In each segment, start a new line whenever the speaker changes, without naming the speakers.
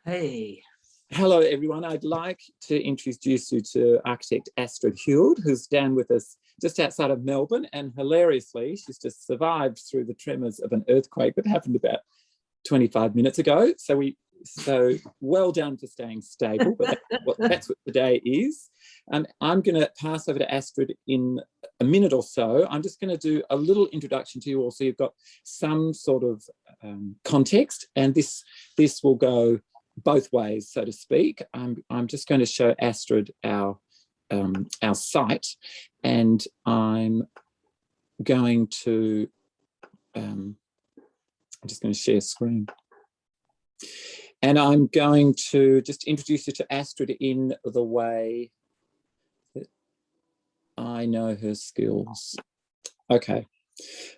Hey.
Hello, everyone. I'd like to introduce you to architect Astrid Huld, who's down with us just outside of Melbourne. And hilariously, she's just survived through the tremors of an earthquake that happened about 25 minutes ago. So well done for staying stable, but that's what the day is. I'm going to pass over to Astrid in a minute or so. I'm just going to do a little introduction to you all, so you've got some sort of context, and this will go both ways, so to speak. I'm just going to show Astrid our site, and I'm going to I'm just going to share screen, and I'm going to just introduce you to Astrid in the way that I know her skills. Okay,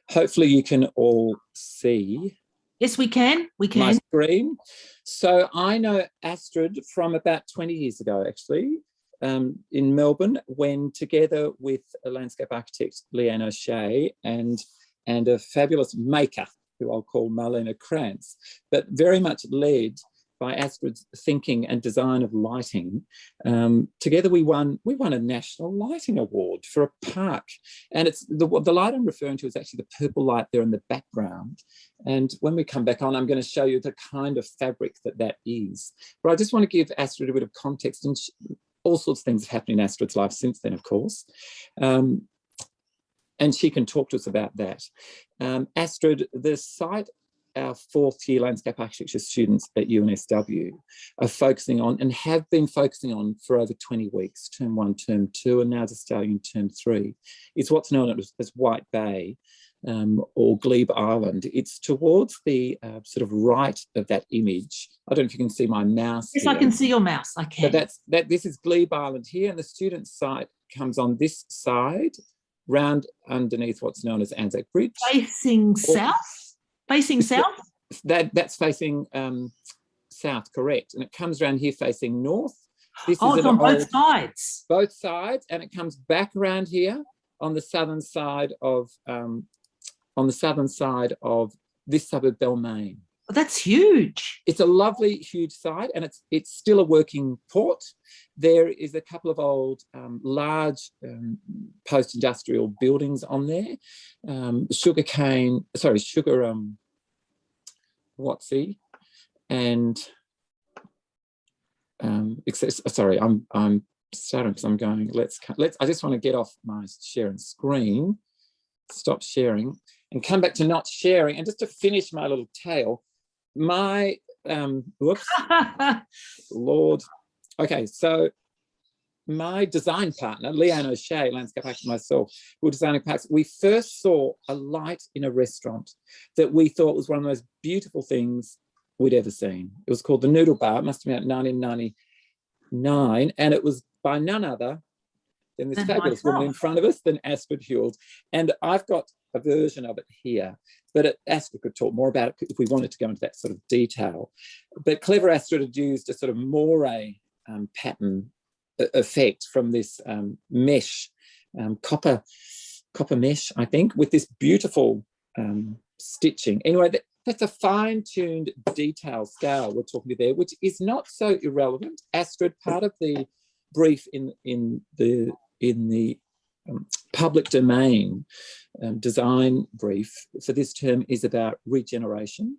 hopefully you can all see.
Yes, we can.
My screen. So I know Astrid from about 20 years ago, actually, in Melbourne, when together with a landscape architect, Leanne O'Shea, and a fabulous maker, who I'll call Marlena Krantz, but very much led by Astrid's thinking and design of lighting. Together we won a national lighting award for a park, and it's the light I'm referring to is actually the purple light there in the background. And when we come back on, I'm going to show you the kind of fabric that is. But I just want to give Astrid a bit of context, and all sorts of things have happened in Astrid's life since then, of course. And she can talk to us about that. Astrid, the site our fourth year landscape architecture students at UNSW are focusing on, and have been focusing on for over 20 weeks, term 1, term 2, and now the stallion term 3, is what's known as White Bay, or Glebe Island. It's towards the sort of right of that image. I don't know if you can see my mouse.
Yes,
here.
I can see your mouse. I can.
So this is Glebe Island here, and the student site comes on this side, round underneath what's known as Anzac Bridge.
Facing south? Facing south?
That's facing south, correct. And it comes around here facing north.
This is on both sides.
Both sides, and it comes back around here on the southern side of this suburb, Balmain.
Well, that's huge.
It's a lovely, huge site, and it's still a working port. There is a couple of old, large post-industrial buildings on there. Watsy, and sorry, I'm starting because I'm going. I just want to get off my sharing screen, stop sharing, and come back to not sharing. And just to finish my little tale, my whoops, Lord. Okay, so my design partner, Leanne O'Shea, landscape architect, myself, who were designing parks, we first saw a light in a restaurant that we thought was one of the most beautiful things we'd ever seen. It was called the Noodle Bar. It must have been 1999, and it was by none other than this fabulous woman in front of us, than Astrid Huld. And I've got a version of it here, but Astrid could talk more about it if we wanted to go into that sort of detail. But clever Astrid had used a sort of moire pattern effect from this mesh, copper mesh, I think, with this beautiful stitching. Anyway, that's a fine-tuned detail scale we're talking to there, which is not so irrelevant. Astrid, part of the brief in the public domain design brief for this term is about regeneration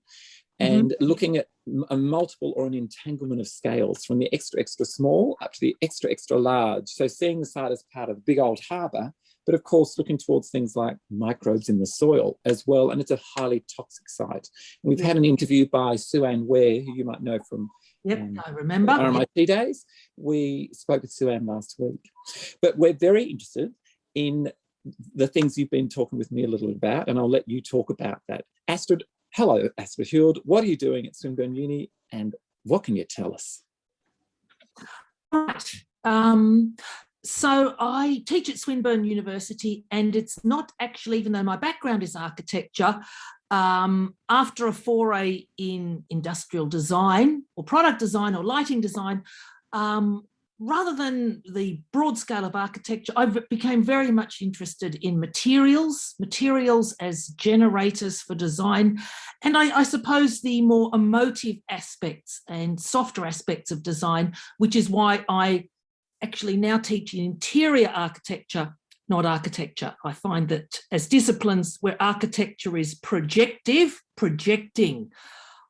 and looking at a multiple or an entanglement of scales from the extra, extra small up to the extra, extra large. So seeing the site as part of a big old harbour, but of course looking towards things like microbes in the soil as well. And it's a highly toxic site. And we've had an interview by Sue-Ann Ware, who you might know from
I remember.
RMIT days. We spoke with Sue-Ann last week. But we're very interested in the things you've been talking with me a little about, and I'll let you talk about that. Astrid, hello, Astrid Huld. What are you doing at Swinburne Uni, and what can you tell us?
Right. So I teach at Swinburne University, and it's not actually, even though my background is architecture, after a foray in industrial design or product design or lighting design, rather than the broad scale of architecture, I became very much interested in materials as generators for design. And I suppose the more emotive aspects and softer aspects of design, which is why I actually now teach interior architecture, not architecture. I find that as disciplines where architecture is projecting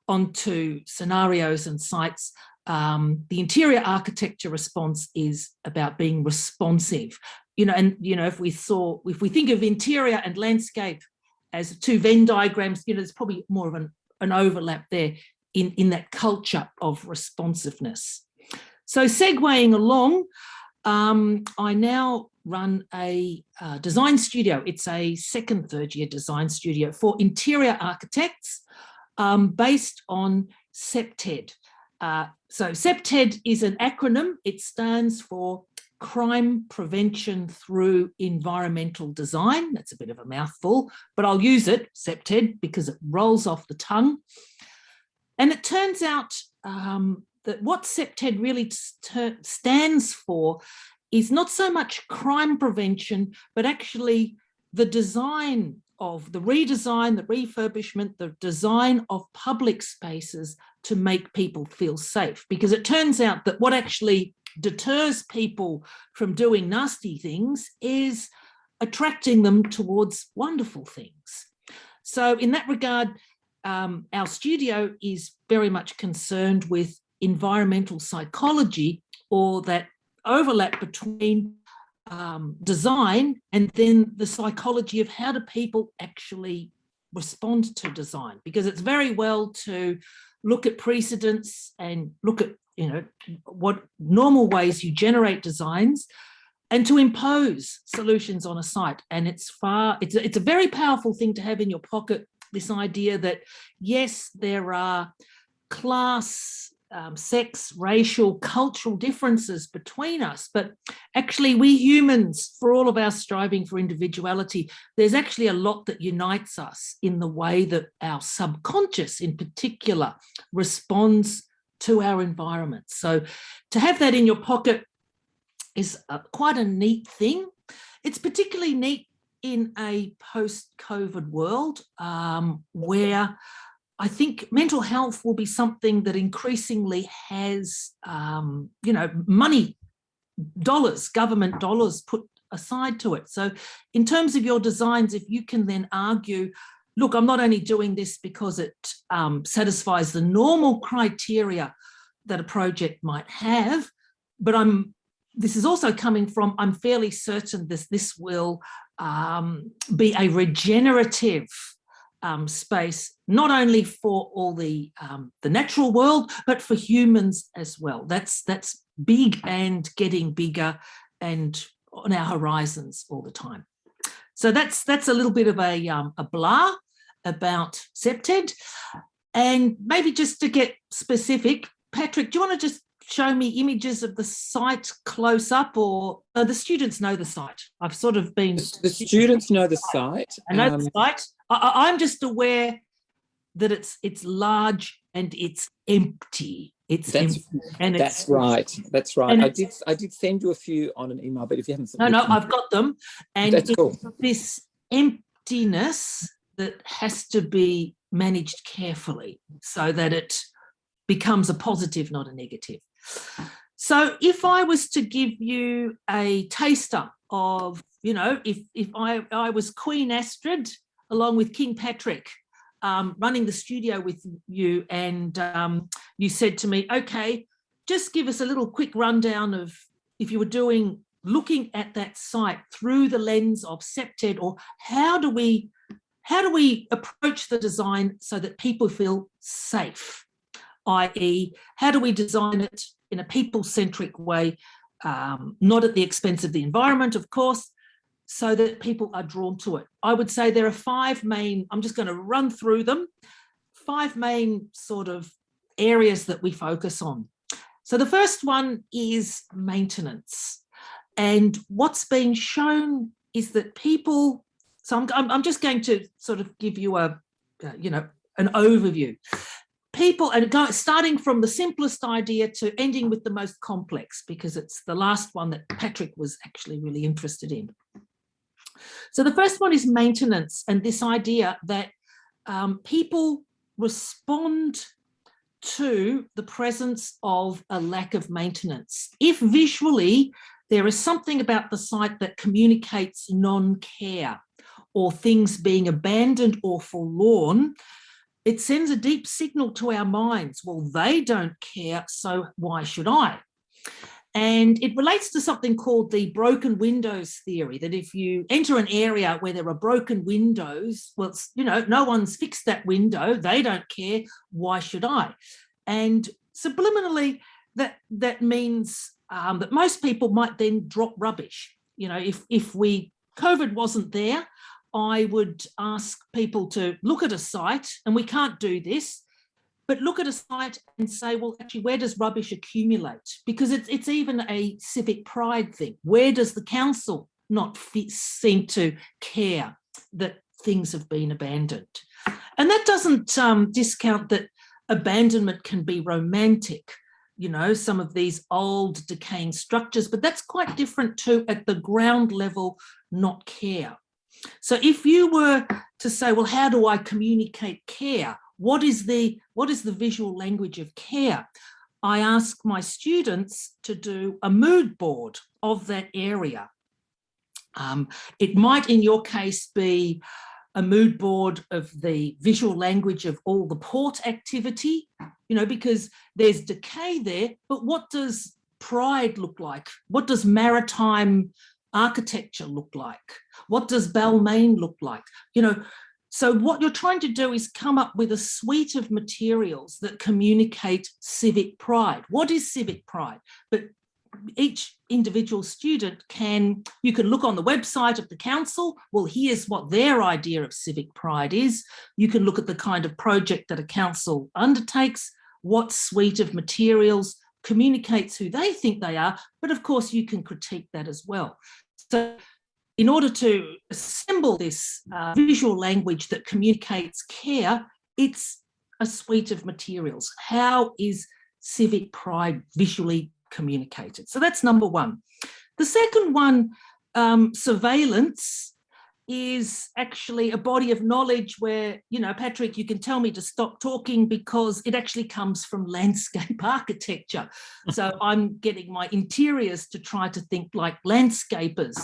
onto scenarios and sites, the interior architecture response is about being responsive. If we think of interior and landscape as two Venn diagrams, there's probably more of an overlap there in that culture of responsiveness. So segueing along, I now run a design studio. It's a second, third year design studio for interior architects based on CPTED. So CPTED is an acronym. It stands for Crime Prevention Through Environmental Design. That's a bit of a mouthful, but I'll use it, CPTED, because it rolls off the tongue. And it turns out that what CPTED really stands for is not so much crime prevention, but actually the design of the redesign, the refurbishment, the design of public spaces to make people feel safe. Because it turns out that what actually deters people from doing nasty things is attracting them towards wonderful things. So in that regard, our studio is very much concerned with environmental psychology, or that overlap between design and then the psychology of how do people actually respond to design. Because it's very well to look at precedents and look at what normal ways you generate designs and to impose solutions on a site. And it's a very powerful thing to have in your pocket, this idea that yes, there are class, sex, racial, cultural differences between us, but actually we humans, for all of our striving for individuality, there's actually a lot that unites us in the way that our subconscious in particular responds to our environment. So to have that in your pocket is quite a neat thing. It's particularly neat in a post-COVID world where I think mental health will be something that increasingly has, money, dollars, government dollars put aside to it. So in terms of your designs, if you can then argue, look, I'm not only doing this because it satisfies the normal criteria that a project might have, but this is also coming from, I'm fairly certain this will be a regenerative space, not only for all the natural world, but for humans as well. That's big and getting bigger and on our horizons all the time. So that's a little bit of a blah about CPTED. And maybe just to get specific, Patrick, do you want to just show me images of the site close up, or the students know the site? I've sort of been...
The students know the site.
I know the site. I'm just aware that it's large and it's empty. It's empty. And
that's right. That's right. I did send you a few on an email, but if you haven't...
No, I've got them. And
that's cool.
This emptiness that has to be managed carefully so that it becomes a positive, not a negative. So if I was to give you a taster of, if I was Queen Astrid along with King Patrick running the studio with you, and you said to me, okay, just give us a little quick rundown of if you were looking at that site through the lens of CPTED, or how do we approach the design so that people feel safe, i.e. how do we design it in a people-centric way, not at the expense of the environment, of course, so that people are drawn to it. I would say there are 5 main, I'm just going to run through them, 5 main sort of areas that we focus on. So the first one is maintenance. And what's been shown is that people, so I'm just going to sort of give you an overview. people, and starting from the simplest idea to ending with the most complex, because it's the last one that Patrick was actually really interested in. So the first one is maintenance, and this idea that people respond to the presence of a lack of maintenance. If visually there is something about the site that communicates non-care or things being abandoned or forlorn, it sends a deep signal to our minds. Well, they don't care, so why should I? And it relates to something called the broken windows theory, that if you enter an area where there are broken windows, well, no one's fixed that window, they don't care, why should I? And subliminally, that means that most people might then drop rubbish. If COVID wasn't there, I would ask people to look at a site, and we can't do this, but look at a site and say, well, actually, where does rubbish accumulate? Because it's even a civic pride thing. Where does the council not seem to care that things have been abandoned? And that doesn't discount that abandonment can be romantic, some of these old decaying structures, but that's quite different to, at the ground level, not care. So if you were to say, well, how do I communicate care? What is the visual language of care? I ask my students to do a mood board of that area. It might, in your case, be a mood board of the visual language of all the port activity, because there's decay there, but what does pride look like? What does maritime architecture look like? What does Balmain look like? So what you're trying to do is come up with a suite of materials that communicate civic pride. What is civic pride? But each individual student you can look on the website of the council. Well, here's what their idea of civic pride is. You can look at the kind of project that a council undertakes, what suite of materials communicates who they think they are, but of course you can critique that as well. So in order to assemble this visual language that communicates care, it's a suite of materials. How is civic pride visually communicated? So that's number one. The second one, surveillance, is actually a body of knowledge where, Patrick, you can tell me to stop talking because it actually comes from landscape architecture. So I'm getting my interiors to try to think like landscapers.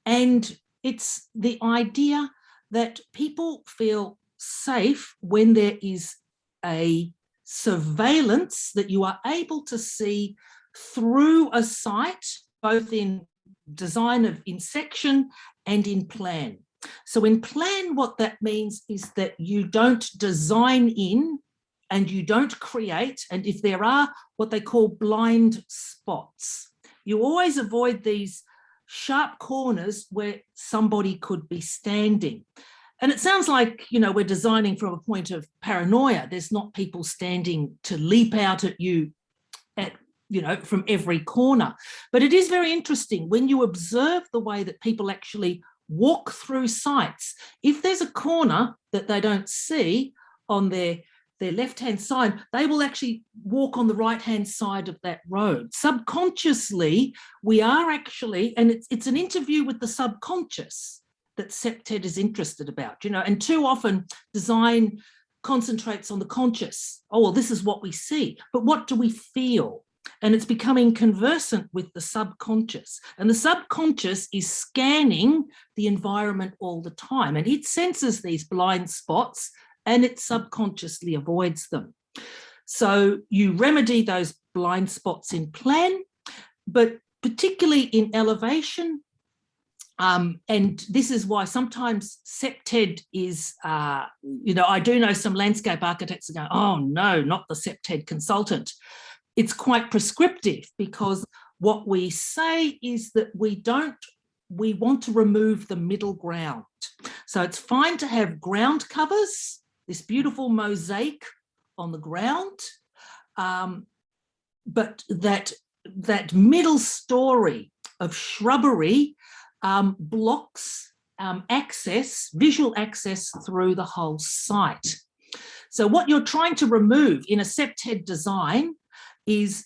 And it's the idea that people feel safe when there is a surveillance that you are able to see through a site, both in design in section and in plan. So in plan, what that means is that you don't design in and you don't create, and if there are what they call blind spots, you always avoid these sharp corners where somebody could be standing. And it sounds like, we're designing from a point of paranoia. There's not people standing to leap out at you from every corner. But it is very interesting when you observe the way that people actually walk through sites. If there's a corner that they don't see on their left-hand side, they will actually walk on the right-hand side of that road. Subconsciously, we are actually, and it's an interview with the subconscious that CPTED is interested about, and too often design concentrates on the conscious. Oh, well, this is what we see, but what do we feel? And it's becoming conversant with the subconscious. And the subconscious is scanning the environment all the time, and it senses these blind spots and it subconsciously avoids them. So you remedy those blind spots in plan, but particularly in elevation. And this is why sometimes CPTED is, I do know some landscape architects are going, oh no, not the CPTED consultant. It's quite prescriptive because what we say is that we want to remove the middle ground. So it's fine to have ground covers, this beautiful mosaic on the ground, but that middle story of shrubbery blocks visual access through the whole site. So what you're trying to remove in a septet design is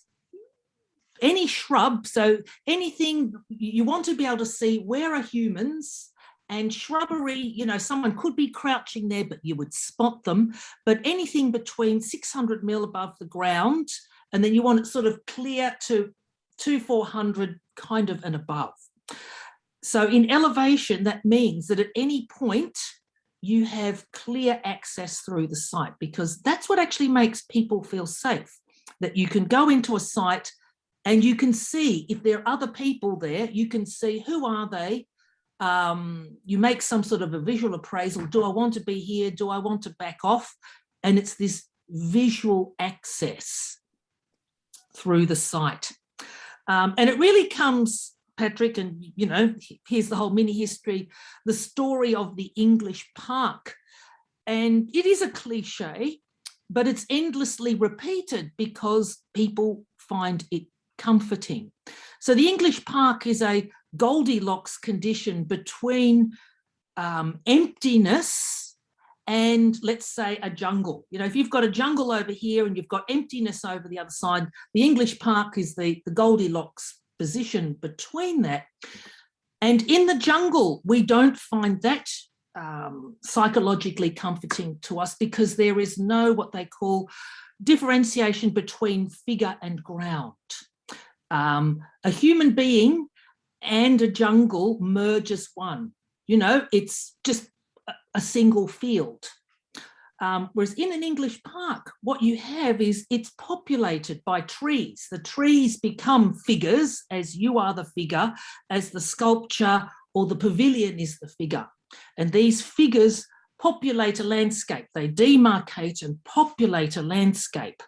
any shrub. So anything you want to be able to see, where are humans, and shrubbery, you know, someone could be crouching there, but you would spot them. But anything between 600 mil above the ground, and then you want it sort of clear to 400 kind of and above. So in elevation, that means that at any point you have clear access through the site, because that's what actually makes people feel safe, that you can go into a site and you can see if there are other people there, you can see who are they. You make some sort of a visual appraisal. Do I want to be here? Do I want to back off? And it's this visual access through the site. And it really comes, Patrick, and you know, here's the whole mini history, the story of the English park. And it is a cliche, but it's endlessly repeated because people find it comforting. So the English park is a Goldilocks condition between emptiness and, let's say, a jungle. You know, if you've got a jungle over here and you've got emptiness over the other side, the English park is the Goldilocks position between that. And in the jungle, we don't find that psychologically comforting to us, because there is no what they call differentiation between figure and ground. A human being and a jungle merge as one. You know, it's just a single field. Whereas in an English park, what you have is it's populated by trees. The trees become figures, as you are the figure, as the sculpture or the pavilion is the figure. And these figures populate a landscape. They demarcate and populate a landscape.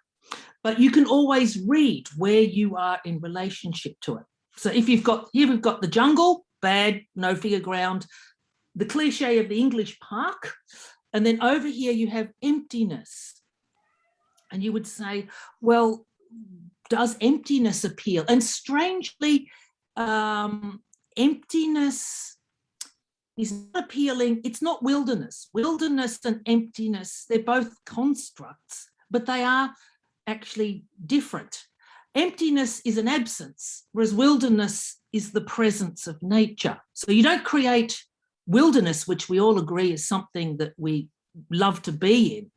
But you can always read where you are in relationship to it. So if you've got the jungle, bad, no figure ground, the cliche of the English park, and then over here you have emptiness. And you would say, well, does emptiness appeal? And strangely, emptiness is not appealing. It's not wilderness. Wilderness and emptiness, they're both constructs, but they are actually different. Emptiness is an absence, whereas wilderness is the presence of nature. So you don't create wilderness, which we all agree is something that we love to be in.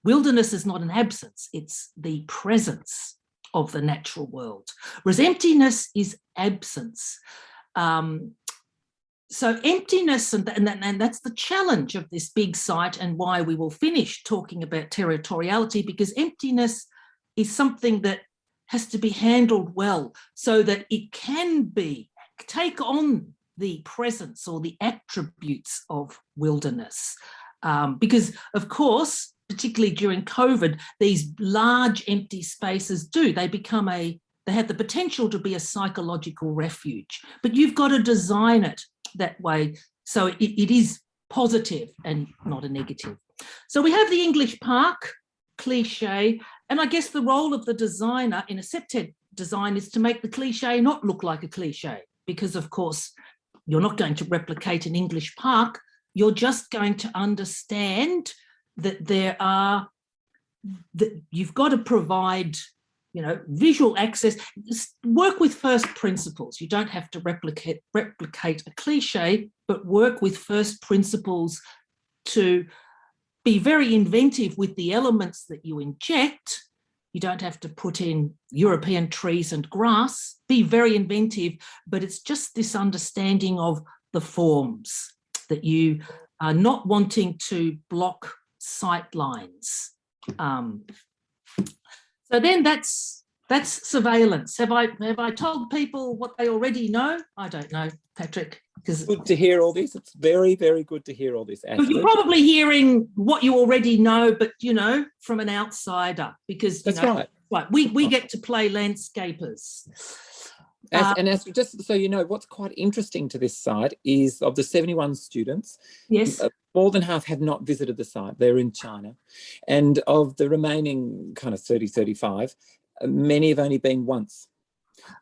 Wilderness is not an absence, it's the presence of the natural world, whereas emptiness is absence. So emptiness, and that's the challenge of this big site, and why we will finish talking about territoriality, because emptiness is something that has to be handled well so that it can take on the presence or the attributes of wilderness. Because, of course, particularly during COVID, these large empty spaces they have the potential to be a psychological refuge, but you've got to design it that way so it is positive and not a negative. So we have the English park cliche, and I guess the role of the designer in a septet design is to make the cliche not look like a cliche, because of course you're not going to replicate an English park, you're just going to understand that you've got to provide, you know, visual access, work with first principles. You don't have to replicate a cliche, but work with first principles to be very inventive with the elements that you inject. You don't have to put in European trees and grass, be very inventive, but it's just this understanding of the forms, that you are not wanting to block sight lines. So then that's surveillance. Have I told people what they already know? I don't know, Patrick.
Good to hear all this. It's very, very good to hear all this. Ashley.
You're probably hearing what you already know, but, you know, from an outsider, because
that's right.
Right, we get to play landscapers.
And as just so you know, what's quite interesting to this site is of the 71 students,
yes,
more than half have not visited the site. They're in China. And of the remaining kind of 30, 35, many have only been once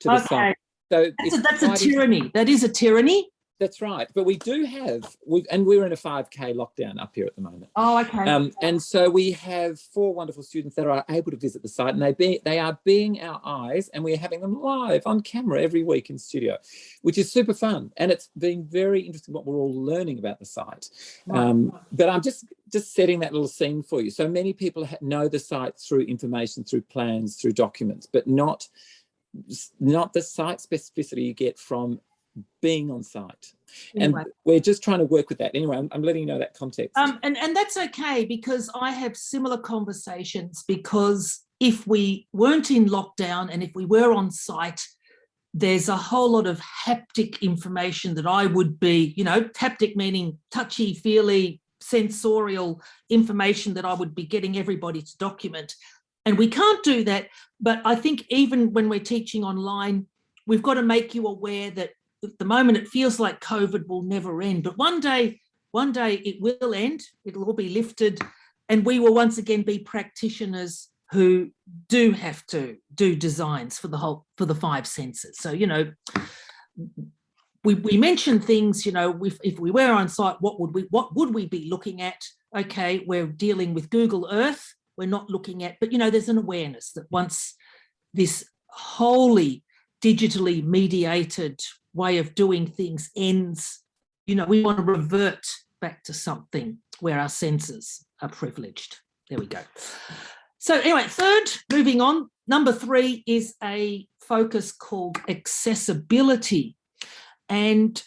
to the site. So
that's a tyranny. That is a tyranny.
That's right. But we do have, we're in a 5K lockdown up here at the moment.
Oh, okay.
And so we have 4 wonderful students that are able to visit the site, and they are being our eyes, and we're having them live on camera every week in studio, which is super fun. And it's been very interesting what we're all learning about the site.
Right.
But I'm just setting that little scene for you. So many people know the site through information, through plans, through documents, but not the site specificity you get from being on site.
Anyway.
And we're just trying to work with that. Anyway, I'm letting you know that context.
And that's okay, because I have similar conversations, because if we weren't in lockdown and if we were on site, there's a whole lot of haptic information that I would be, haptic meaning touchy, feely, sensorial information that I would be getting everybody to document. And we can't do that. But I think even when we're teaching online, we've got to make you aware that at the moment it feels like COVID will never end, but one day it will end, it'll all be lifted, and we will once again be practitioners who do have to do designs for the 5 senses. So, we mention things, if we were on site, what would we be looking at? Okay, we're dealing with Google Earth, we're not looking at, but there's an awareness that once this wholly digitally mediated way of doing things ends, we want to revert back to something where our senses are privileged. There we go. So anyway, third, moving on, number 3 is a focus called accessibility. And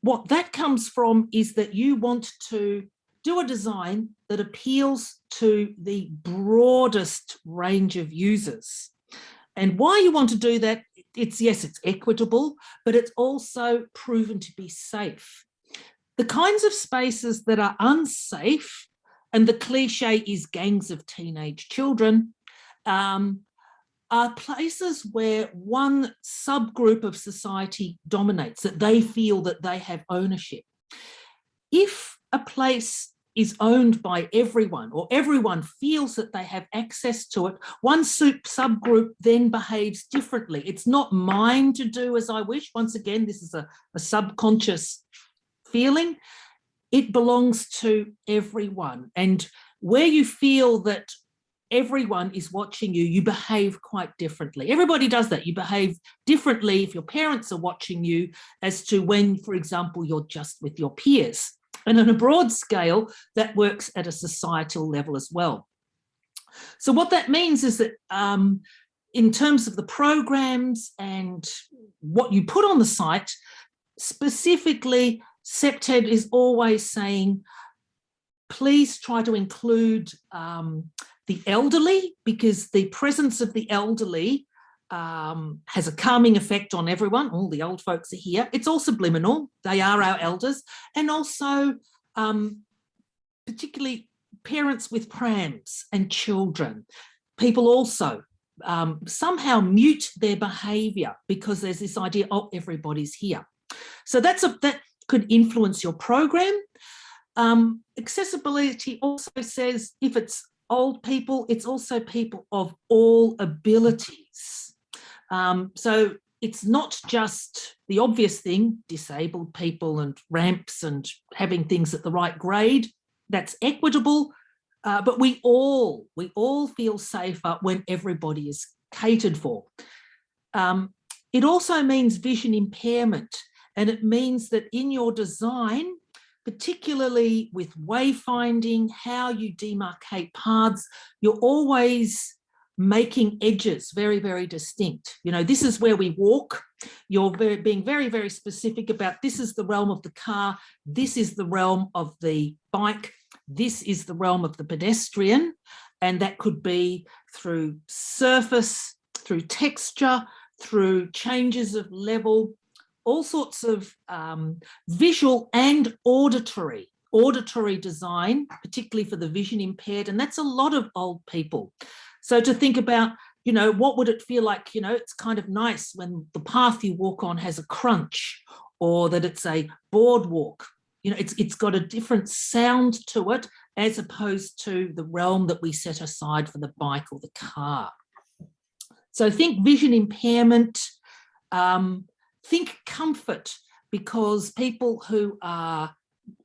what that comes from is that you want to do a design that appeals to the broadest range of users. And why you want to do that, it's equitable, but it's also proven to be safe. The kinds of spaces that are unsafe, and the cliche is gangs of teenage children, are places where one subgroup of society dominates, that they feel that they have ownership. If a place is owned by everyone, or everyone feels that they have access to it, one subgroup then behaves differently. It's not mine to do as I wish. Once again, this is a subconscious feeling. It belongs to everyone. And where you feel that everyone is watching you, you behave quite differently. Everybody does that. You behave differently if your parents are watching you as to when, for example, you're just with your peers. And on a broad scale, that works at a societal level as well. So what that means is that in terms of the programs and what you put on the site, specifically, CPTED is always saying, please try to include the elderly, because the presence of the elderly has a calming effect on everyone. All the old folks are here. It's all subliminal. They are our elders. And also particularly parents with prams and children. People also somehow mute their behaviour because there's this idea, oh, everybody's here. So that could influence your program. Accessibility also says if it's old people, it's also people of all abilities. So it's not just the obvious thing, disabled people and ramps and having things at the right grade. That's equitable, but we all feel safer when everybody is catered for. It also means vision impairment, and it means that in your design, particularly with wayfinding, how you demarcate paths, you're always making edges very, very distinct. This is where we walk. You're being very, very specific about this is the realm of the car, this is the realm of the bike, this is the realm of the pedestrian, and that could be through surface, through texture, through changes of level, all sorts of visual and auditory design, particularly for the vision impaired, and that's a lot of old people. So to think about, what would it feel like, it's kind of nice when the path you walk on has a crunch, or that it's a boardwalk. It's got a different sound to it as opposed to the realm that we set aside for the bike or the car. So think vision impairment, think comfort. because people who are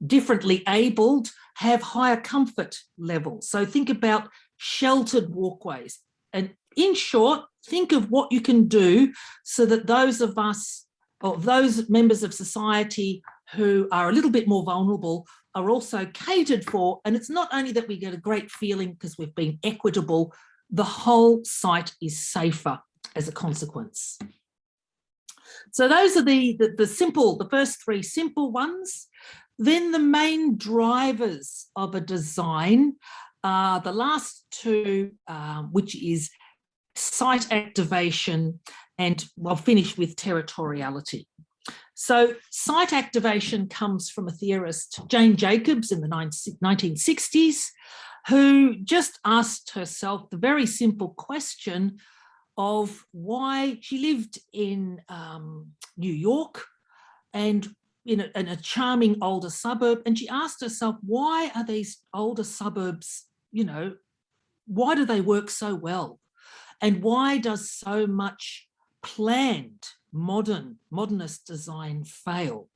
differently abled have higher comfort levels. So think about sheltered walkways. And in short, think of what you can do so that those of us, or those members of society who are a little bit more vulnerable, are also catered for. And it's not only that we get a great feeling because we've been equitable, the whole site is safer as a consequence. So those are the first three simple ones. Then the main drivers of a design are the last two, which is site activation, and I'll finish with territoriality. So site activation comes from a theorist, Jane Jacobs, in the 1960s, who just asked herself the very simple question of why she lived in New York and in a charming older suburb. And she asked herself, why are these older suburbs, why do they work so well? And why does so much planned modernist design fail?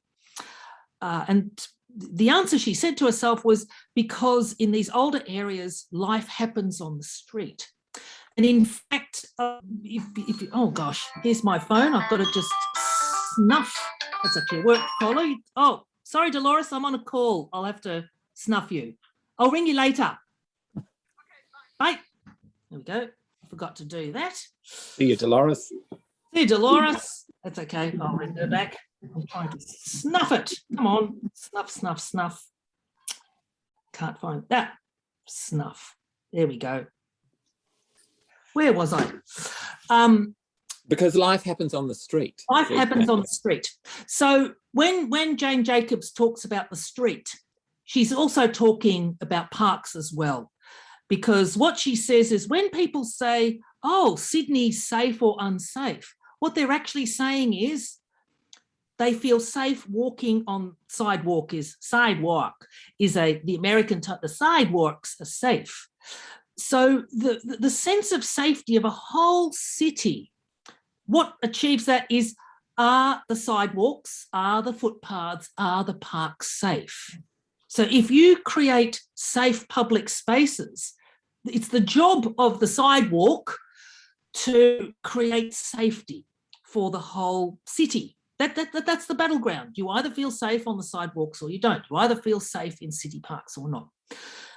And the answer, she said to herself, was because in these older areas, life happens on the street. And in fact, oh gosh, here's my phone. I've got to just snuff. That's actually a work caller. Oh, sorry, Dolores, I'm on a call. I'll have to snuff you. I'll ring you later. Bye. There we go. I forgot to do that.
See you, Dolores.
See you, Dolores. That's okay. I'll ring her back. I'm trying to snuff it. Come on. Snuff, snuff, snuff. Can't find that. Snuff. There we go. Where was I?
Because life happens on the street.
Life happens on the street. So when Jane Jacobs talks about the street, she's also talking about parks as well. Because what she says is when people say, oh, Sydney's safe or unsafe, what they're actually saying is they feel safe walking on sidewalk. The American type, the sidewalks are safe. So the sense of safety of a whole city, what achieves that is, are the sidewalks, are the footpaths, are the parks safe? So if you create safe public spaces, it's the job of the sidewalk to create safety for the whole city. That's the battleground. You either feel safe on the sidewalks or you don't. You either feel safe in city parks or not.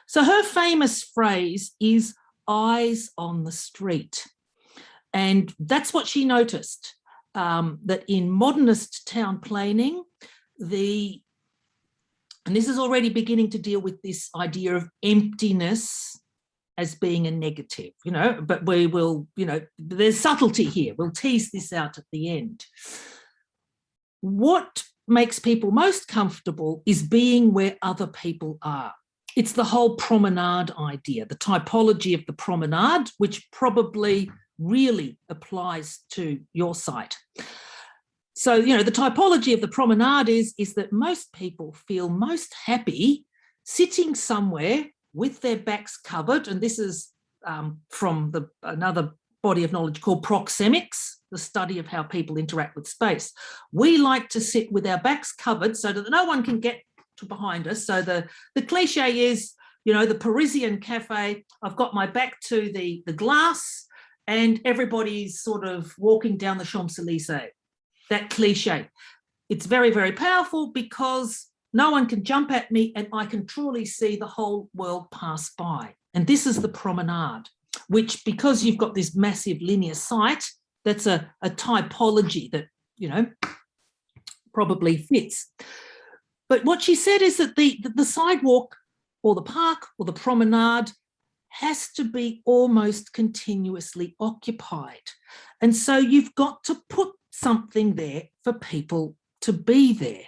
So her famous phrase is eyes on the street. And that's what she noticed, that in modernist town planning, and this is already beginning to deal with this idea of emptiness as being a negative, but we will, there's subtlety here. We'll tease this out at the end. What makes people most comfortable is being where other people are. It's the whole promenade idea, the typology of the promenade, which probably really applies to your site. So, the typology of the promenade is that most people feel most happy sitting somewhere with their backs covered, and this is from another body of knowledge called proxemics, the study of how people interact with space. We like to sit with our backs covered so that no one can get to behind us. So the cliche is, the Parisian cafe, I've got my back to the glass and everybody's sort of walking down the Champs-Élysées. That cliche. It's very, very powerful because no one can jump at me and I can truly see the whole world pass by. And this is the promenade, which, because you've got this massive linear site, that's a typology that, probably fits. But what she said is that the sidewalk or the park or the promenade has to be almost continuously occupied. And so you've got to put something there for people to be there.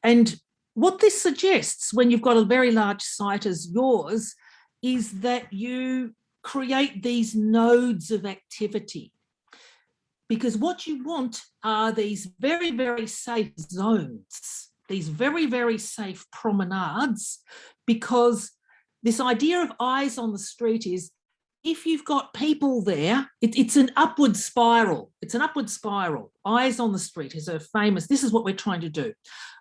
And what this suggests when you've got a very large site as yours is that you create these nodes of activity. Because what you want are these very, very safe zones, these very, very safe promenades, because this idea of eyes on the street is if you've got people there, it's an upward spiral. It's an upward spiral. Eyes on the Street is a famous, this is what we're trying to do.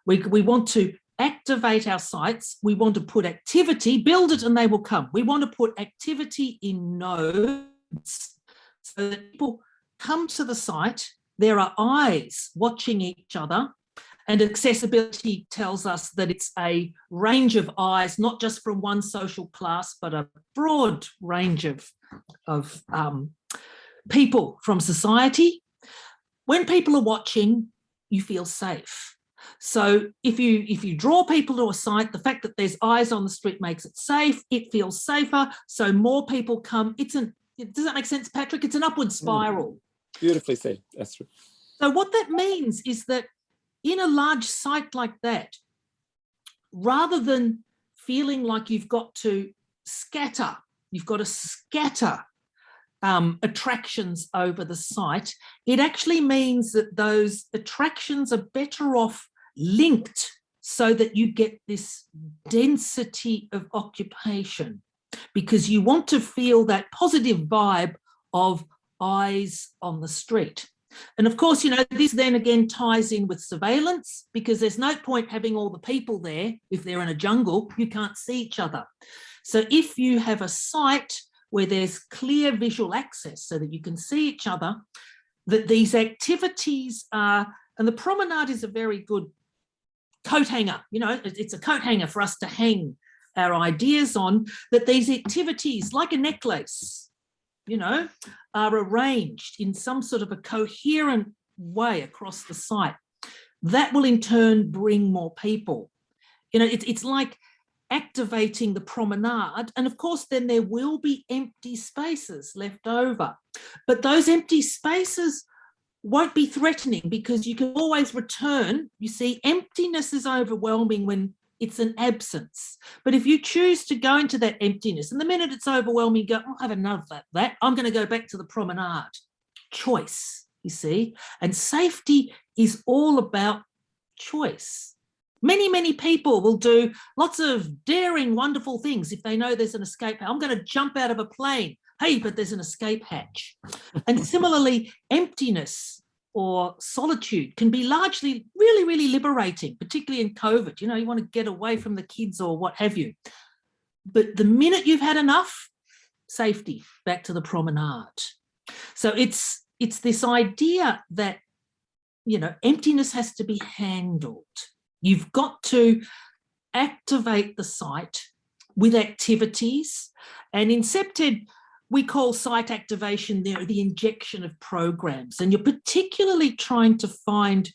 We want to activate our sites. We want to put activity, build it and they will come. We want to put activity in nodes so that people come to the site. There are eyes watching each other, and accessibility tells us that it's a range of eyes, not just from one social class, but a broad range of people from society. When people are watching, you feel safe. So if you draw people to a site, the fact that there's eyes on the street makes it safe. It feels safer, so more people come. Does that make sense, Patrick? It's an upward spiral.
Beautifully said. That's true.
So what that means is that in a large site like that, rather than feeling like you've got to scatter attractions over the site, it actually means that those attractions are better off linked so that you get this density of occupation, because you want to feel that positive vibe of eyes on the street. And of course, this then again ties in with surveillance, because there's no point having all the people there. If they're in a jungle, you can't see each other. So if you have a site where there's clear visual access so that you can see each other, that these activities are, and the promenade is a very good coat hanger, it's a coat hanger for us to hang our ideas on, that these activities, like a necklace, are arranged in some sort of a coherent way across the site. That will in turn bring more people. It's like activating the promenade, and of course then there will be empty spaces left over, but those empty spaces won't be threatening, because you can always return. You see, emptiness is overwhelming when it's an absence. But if you choose to go into that emptiness, and the minute it's overwhelming, you go, I'll have enough of that. I'm going to go back to the promenade. Choice, you see. And safety is all about choice. Many, many people will do lots of daring, wonderful things if they know there's an escape hatch. I'm going to jump out of a plane. Hey, but there's an escape hatch. And similarly, emptiness or solitude can be largely really, really liberating, particularly in COVID. You want to get away from the kids or what have you. But the minute you've had enough, safety, back to the promenade. So it's this idea that, emptiness has to be handled. You've got to activate the site with activities. And in CEPTED, we call site activation the injection of programs. And you're particularly trying to find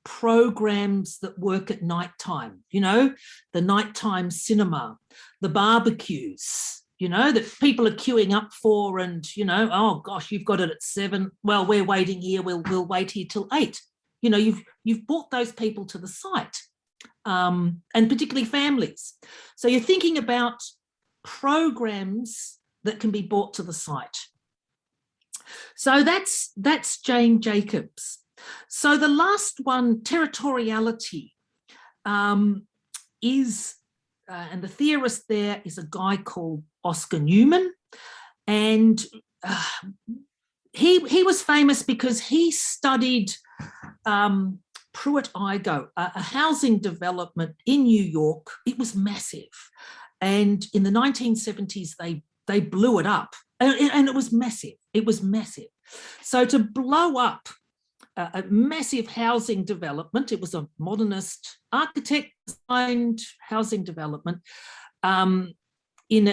programs that work at nighttime, the nighttime cinema, the barbecues, that people are queuing up for, and, oh gosh, you've got it at 7. Well, we're waiting here. We'll wait here till 8. You've brought those people to the site, and particularly families. So you're thinking about programs that can be brought to the site. So that's Jane Jacobs. So the last one, territoriality, is, and the theorist there is a guy called Oscar Newman, and he was famous because he studied Pruitt-Igoe, a housing development in New York. It was massive, and in the 1970s they blew it up, and it was massive. It was massive. So to blow up a massive housing development, it was a modernist architect designed housing development in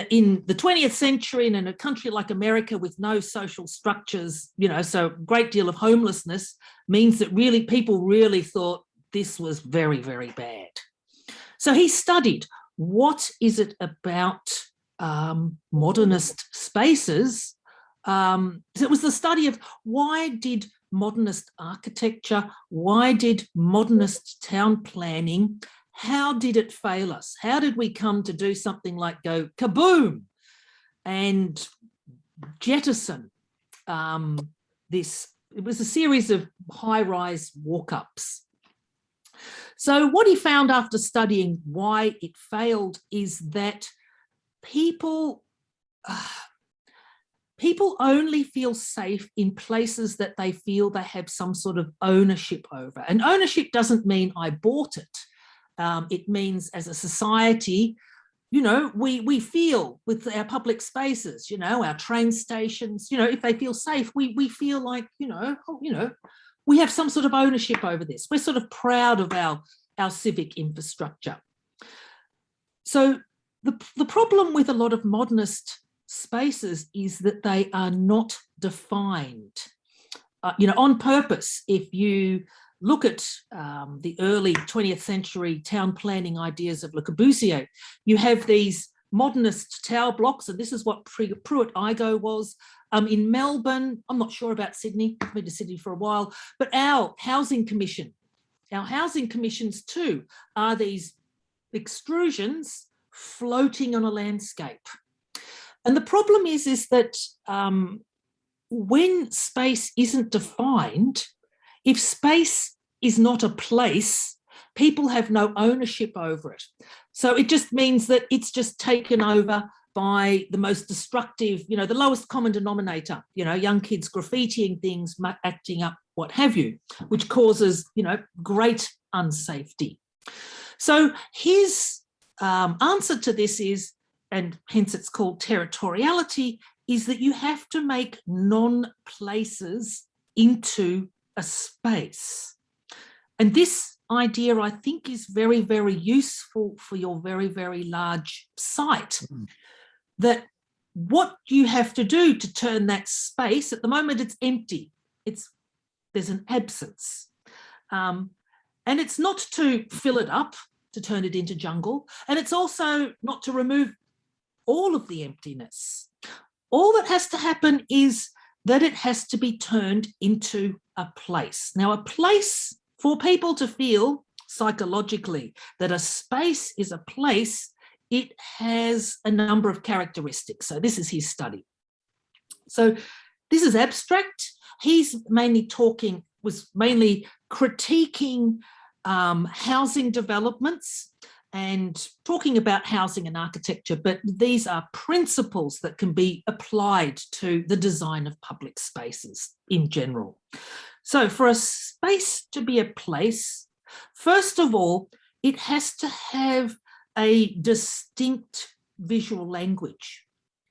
the 20th century, and in a country like America with no social structures, so a great deal of homelessness means that really people really thought this was very, very bad. So he studied, what is it about modernist spaces? So it was the study of, why did modernist architecture, why did modernist town planning, how did it fail us? How did we come to do something like go kaboom and jettison this? It was a series of high-rise walk-ups. So what he found after studying why it failed is that people people only feel safe in places that they feel they have some sort of ownership over. And ownership doesn't mean I bought it. It means as a society, you know, we feel with our public spaces, you know, our train stations, you know, if they feel safe, we feel like, you know, we have some sort of ownership over this. We're sort of proud of our civic infrastructure. So the problem with a lot of modernist spaces is that they are not defined, you know, on purpose. If you look at the early 20th century town planning ideas of Le Corbusier, you have these modernist tower blocks, and this is what Pruitt-Igoe was. In Melbourne, I'm not sure about Sydney, I've been to Sydney for a while, but our housing commissions too are these extrusions floating on a landscape. And the problem is that when space isn't defined, if space is not a place, people have no ownership over it. So it just means that it's just taken over by the most destructive, you know, the lowest common denominator, you know, young kids graffitiing things, acting up, what have you, which causes, you know, great unsafety. So his answer to this is, and hence it's called territoriality, is that you have to make non-places into a space. And this idea, I think, is very, very useful for your very, very large site. That what you have to do to turn that space, at the moment it's empty, there's an absence. And it's not to fill it up, to turn it into jungle, and it's also not to remove all of the emptiness. All that has to happen is that it has to be turned into a place. Now, a place, for people to feel psychologically that a space is a place, it has a number of characteristics. So this is his study. So this is abstract. He's was mainly critiquing housing developments and talking about housing and architecture, but these are principles that can be applied to the design of public spaces in general. So for a space to be a place, first of all, it has to have a distinct visual language.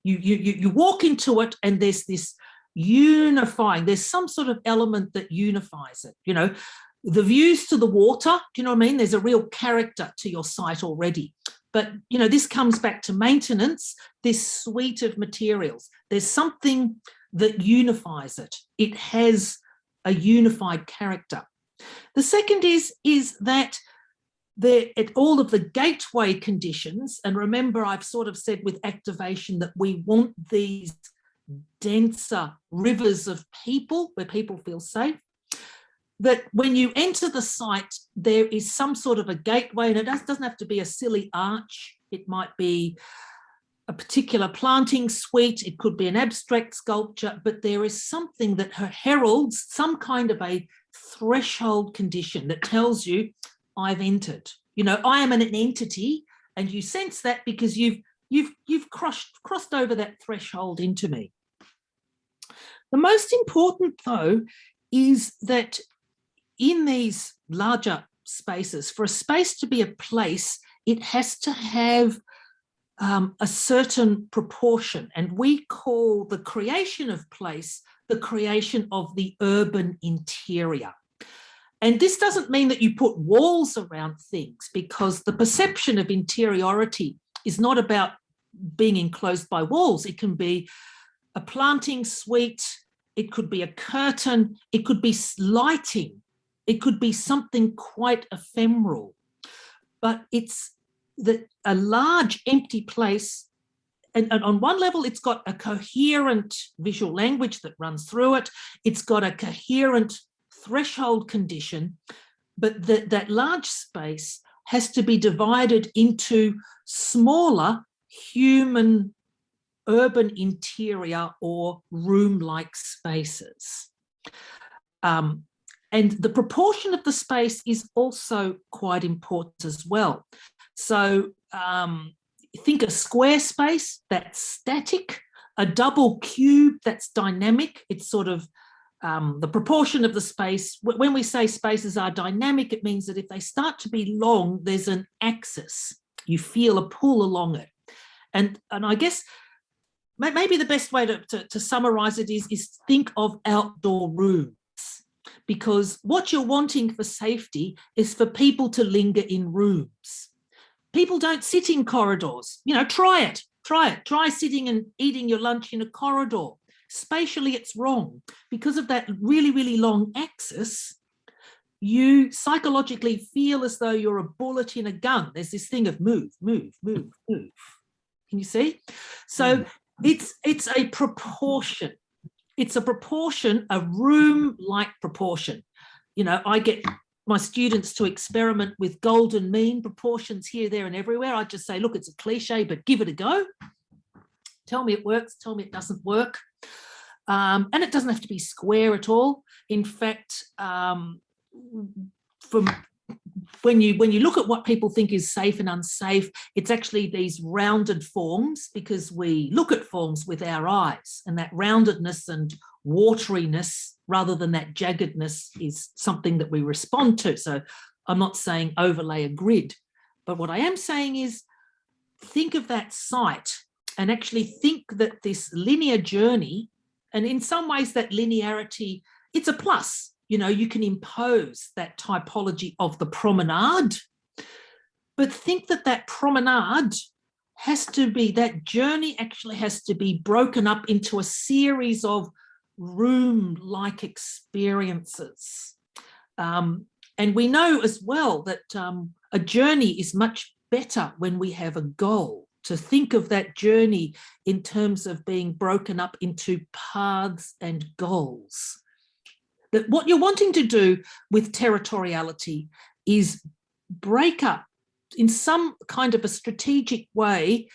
You walk into it and there's this unifying, there's some sort of element that unifies it, you know. The views to the water, do you know what I mean? There's a real character to your site already. But, you know, this comes back to maintenance, this suite of materials. There's something that unifies it. It has a unified character. The second is that at all of the gateway conditions, and remember I've sort of said with activation that we want these denser rivers of people where people feel safe, that when you enter the site, there is some sort of a gateway, and it doesn't have to be a silly arch. It might be a particular planting suite. It could be an abstract sculpture, but there is something that heralds some kind of a threshold condition that tells you, I've entered. You know, I am an entity, and you sense that because you've crossed over that threshold into me. The most important, though, is that in these larger spaces, for a space to be a place, it has to have a certain proportion. And we call the creation of place the creation of the urban interior. And this doesn't mean that you put walls around things, because the perception of interiority is not about being enclosed by walls. It can be a planting suite, it could be a curtain, it could be lighting, it could be something quite ephemeral. But it's a large empty place, and on one level it's got a coherent visual language that runs through it, it's got a coherent threshold condition, but that large space has to be divided into smaller human urban interior or room-like spaces. And the proportion of the space is also quite important as well. So think a square space, that's static. A double cube, that's dynamic. It's sort of the proportion of the space. When we say spaces are dynamic, it means that if they start to be long, there's an axis. You feel a pull along it. And I guess maybe the best way to summarize it is think of outdoor rooms, because what you're wanting for safety is for people to linger in rooms. People don't sit in corridors. You know, try it. Try sitting and eating your lunch in a corridor. Spatially, it's wrong. Because of that really, really long axis, you psychologically feel as though you're a bullet in a gun. There's this thing of move, move, move, move. Can you see? So it's a proportion. It's a proportion, a room-like proportion. You know, I get my students to experiment with golden mean proportions here, there, and everywhere. I just say, look, it's a cliche, but give it a go. Tell me it works. Tell me it doesn't work. And it doesn't have to be square at all. In fact, from when you look at what people think is safe and unsafe, it's actually these rounded forms, because we look at forms with our eyes, and that roundedness and wateriness rather than that jaggedness is something that we respond to. So I'm not saying overlay a grid, but what I am saying is think of that site and actually think that this linear journey, and in some ways that linearity, it's a plus. You know, you can impose that typology of the promenade, but think that that promenade has to be, that journey actually has to be broken up into a series of room-like experiences. And we know as well that a journey is much better when we have a goal. To think of that journey in terms of being broken up into paths and goals. That what you're wanting to do with territoriality is break up in some kind of a strategic way,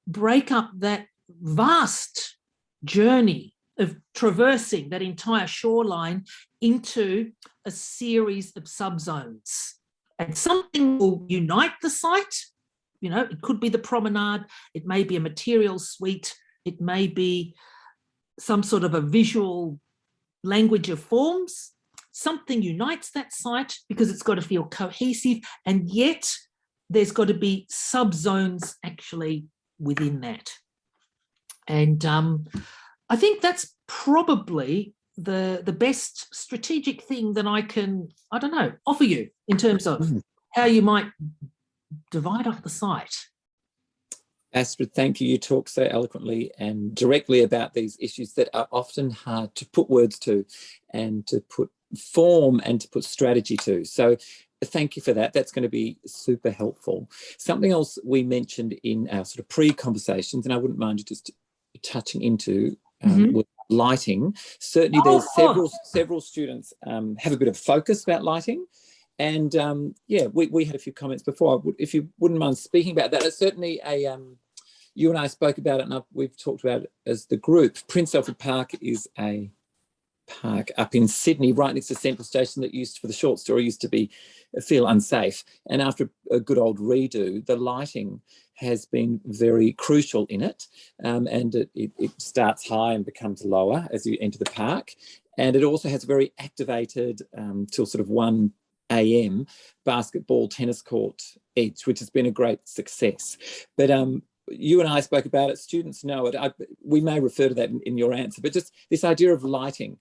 break up that vast journey of traversing that entire shoreline into a series of subzones. And something will unite the site. You know, it could be the promenade, it may be a material suite, it may be some sort of a visual language of forms. Something unites that site because it's got to feel cohesive, and yet there's got to be subzones actually within that. And I think that's probably the best strategic thing that I can, I don't know, offer you in terms of how you might divide up the site.
Astrid, thank you. You talk so eloquently and directly about these issues that are often hard to put words to and to put form and to put strategy to. So thank you for that. That's going to be super helpful. Something else we mentioned in our sort of pre-conversations, and I wouldn't mind you just touching into with lighting. Certainly there's several students have a bit of focus about lighting. And yeah, we had a few comments before. If you wouldn't mind speaking about that, it's certainly you and I spoke about it, and we've talked about it as the group. Prince Alfred Park is a park up in Sydney, right next to Central Station, that used, for the short story, used to feel unsafe. And after a good old redo, the lighting has been very crucial in it. And it starts high and becomes lower as you enter the park. And it also has very activated till sort of 1 a.m. basketball tennis court edge, which has been a great success. But you and I spoke about it, students know it. We may refer to that in your answer, but just this idea of lighting,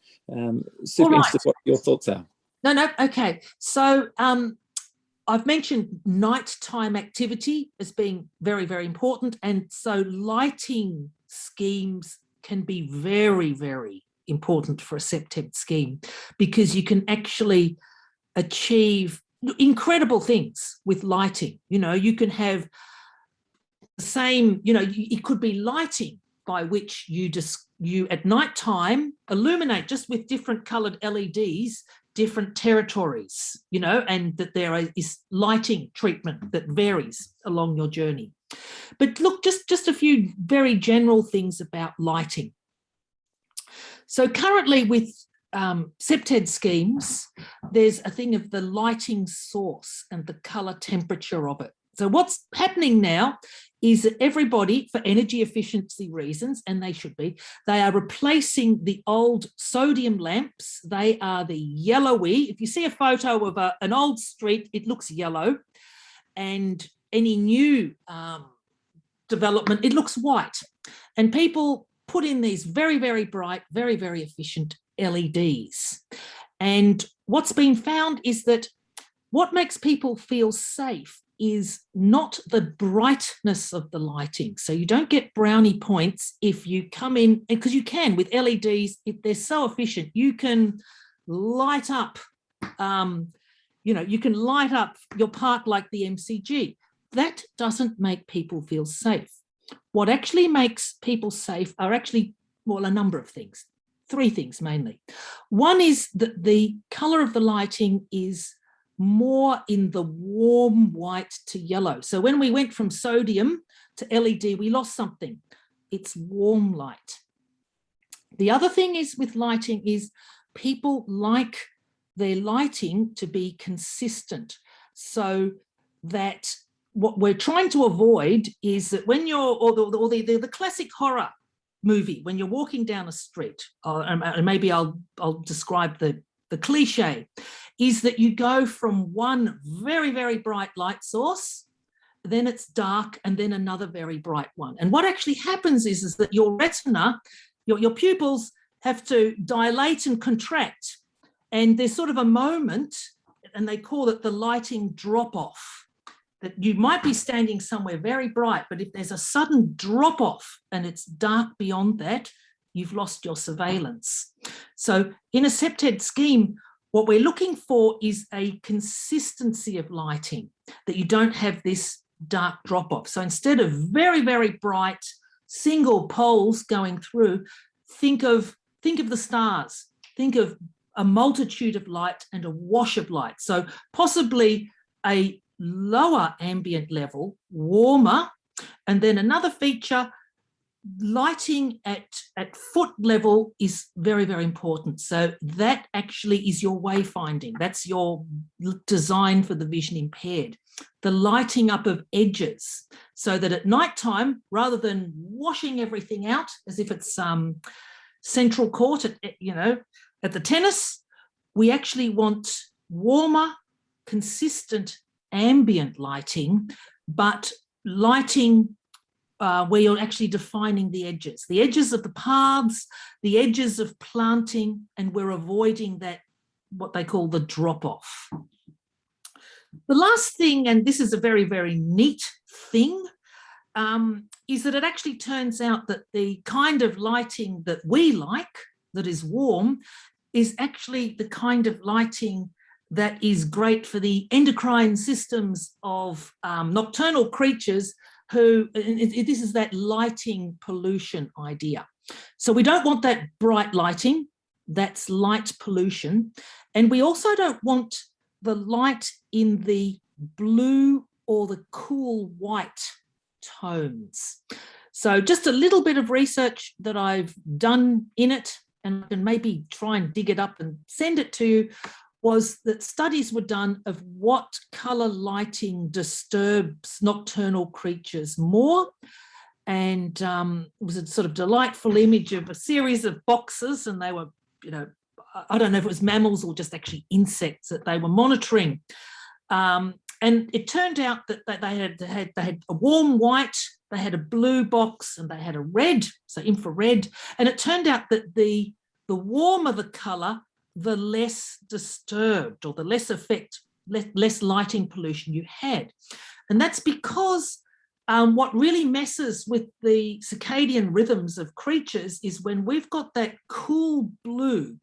super interested what your thoughts are.
No, okay. So I've mentioned nighttime activity as being very, very important. And so lighting schemes can be very, very important for a SEPTED scheme, because you can actually achieve incredible things with lighting. You know, you can have the same, you know, it could be lighting by which you at night time illuminate just with different coloured LEDs different territories, you know, and that there is lighting treatment that varies along your journey. But look, just a few very general things about lighting. So currently with SEPTED schemes, there's a thing of the lighting source and the colour temperature of it. So what's happening now is that everybody, for energy efficiency reasons, and they should be, they are replacing the old sodium lamps. They are the yellowy. If you see a photo of an old street, it looks yellow. And any new development, it looks white. And people put in these very, very bright, very, very efficient LEDs. And what's been found is that what makes people feel safe is not the brightness of the lighting. So you don't get brownie points if you come in, because you can with LEDs, they're so efficient. You can light up, you can light up your park like the MCG. That doesn't make people feel safe. What actually makes people safe are actually, well, a number of things, 3 things mainly. One is that the colour of the lighting is more in the warm white to yellow. So when we went from sodium to LED, we lost something. It's warm light. The other thing is with lighting is people like their lighting to be consistent, so that what we're trying to avoid is that when you're, or the classic horror movie, when you're walking down a street, and maybe I'll describe the cliche, is that you go from one very, very bright light source, then it's dark, and then another very bright one. And what actually happens is that your retina, your pupils have to dilate and contract. And there's sort of a moment, and they call it the lighting drop-off, that you might be standing somewhere very bright, but if there's a sudden drop-off and it's dark beyond that, you've lost your surveillance. So in a CPTED scheme, what we're looking for is a consistency of lighting, that you don't have this dark drop-off. So instead of very, very bright single poles going through, think of the stars, think of a multitude of light and a wash of light. So possibly a lower ambient level, warmer, and then another feature, lighting at foot level is very, very important. So that actually is your wayfinding. That's your design for the vision impaired. The lighting up of edges, so that at nighttime, rather than washing everything out as if it's central court at the tennis, we actually want warmer, consistent ambient lighting, but lighting where you're actually defining the edges of the paths, the edges of planting, and we're avoiding that, what they call the drop-off. The last thing, and this is a very, very neat thing, is that it actually turns out that the kind of lighting that we like, that is warm, is actually the kind of lighting that is great for the endocrine systems of nocturnal creatures who, this is that lighting pollution idea. So we don't want that bright lighting, that's light pollution. And we also don't want the light in the blue or the cool white tones. So just a little bit of research that I've done in it, and I can maybe try and dig it up and send it to you, was that studies were done of what colour lighting disturbs nocturnal creatures more. And it was a sort of delightful image of a series of boxes, and they were, I don't know if it was mammals or just actually insects that they were monitoring. And it turned out that they had a warm white, they had a blue box, and they had a red, so infrared. And it turned out that the warmer the colour, the less disturbed, or the less effect, less lighting pollution you had. And that's because what really messes with the circadian rhythms of creatures is when we've got that cool blue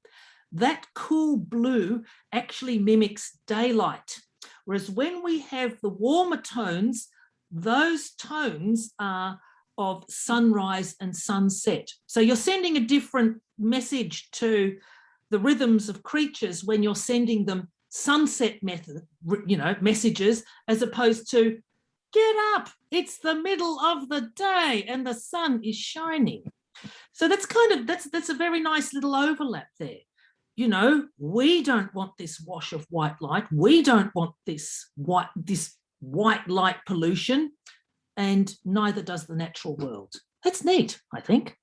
actually mimics daylight. Whereas when we have the warmer tones, those tones are of sunrise and sunset. So you're sending a different message to the rhythms of creatures when you're sending them sunset messages, as opposed to get up, it's the middle of the day and the sun is shining. So that's that's a very nice little overlap there. We don't want this wash of white light. We don't want this white light pollution, and neither does the natural world. That's neat, I think.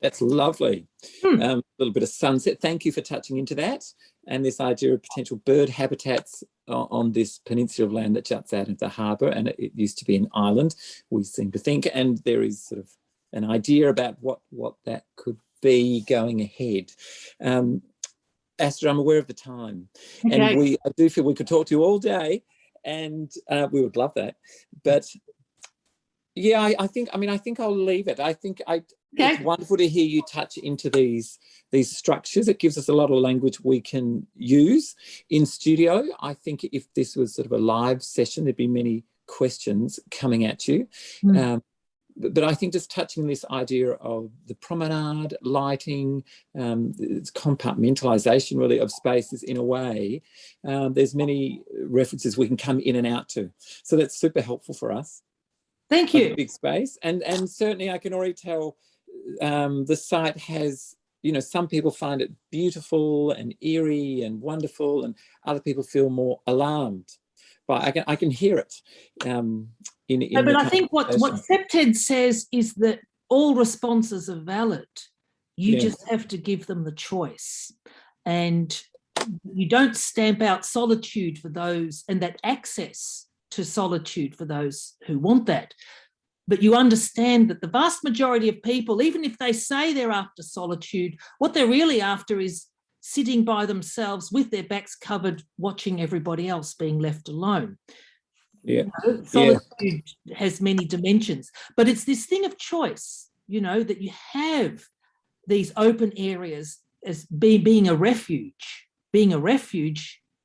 That's lovely. A little bit of sunset. Thank you for touching into that. And this idea of potential bird habitats on this peninsula of land that juts out into the harbour, and it used to be an island, we seem to think, and there is sort of an idea about what that could be going ahead. Astrid, I'm aware of the time, and I do feel we could talk to you all day, and we would love that. But yeah, I think I'll leave it. I think it's wonderful to hear you touch into these structures. It gives us a lot of language we can use in studio. I think if this was sort of a live session, there'd be many questions coming at you. But I think just touching this idea of the promenade, lighting, it's compartmentalisation really of spaces in a way. There's many references we can come in and out to. So that's super helpful for us.
Thank you.
Big space. And certainly I can already tell the site has, some people find it beautiful and eerie and wonderful, and other people feel more alarmed. But I can hear it. But
I think what CPTED says is that all responses are valid. You just have to give them the choice. And you don't stamp out solitude for those, and that access to solitude for those who want that. But you understand that the vast majority of people, even if they say they're after solitude, what they're really after is sitting by themselves with their backs covered, watching everybody else being left alone. Solitude has many dimensions, but it's this thing of choice, that you have these open areas as being a refuge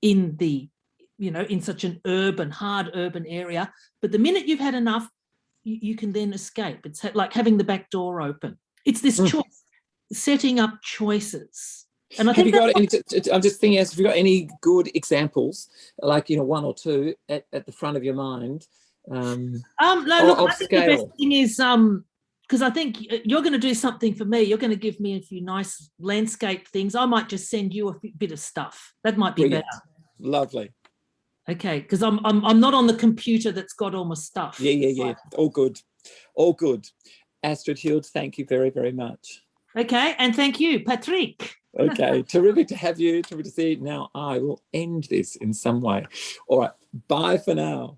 in the, in such an hard urban area. But the minute you've had enough, you can then escape. It's like having the back door open. It's this choice, setting up choices. And I think
I'm just thinking, have you got any good examples, like one or two at the front of your mind?
No, look, I think the best thing is because I think you're going to do something for me. You're going to give me a few nice landscape things. I might just send you a bit of stuff. That might be better.
Lovely.
Okay, because I'm not on the computer that's got all my stuff.
Yeah. All good. Astrid Hilde, thank you very, very much.
Okay, and thank you, Patrick.
Okay, terrific to have you, terrific to see you. Now I will end this in some way. All right, bye for now.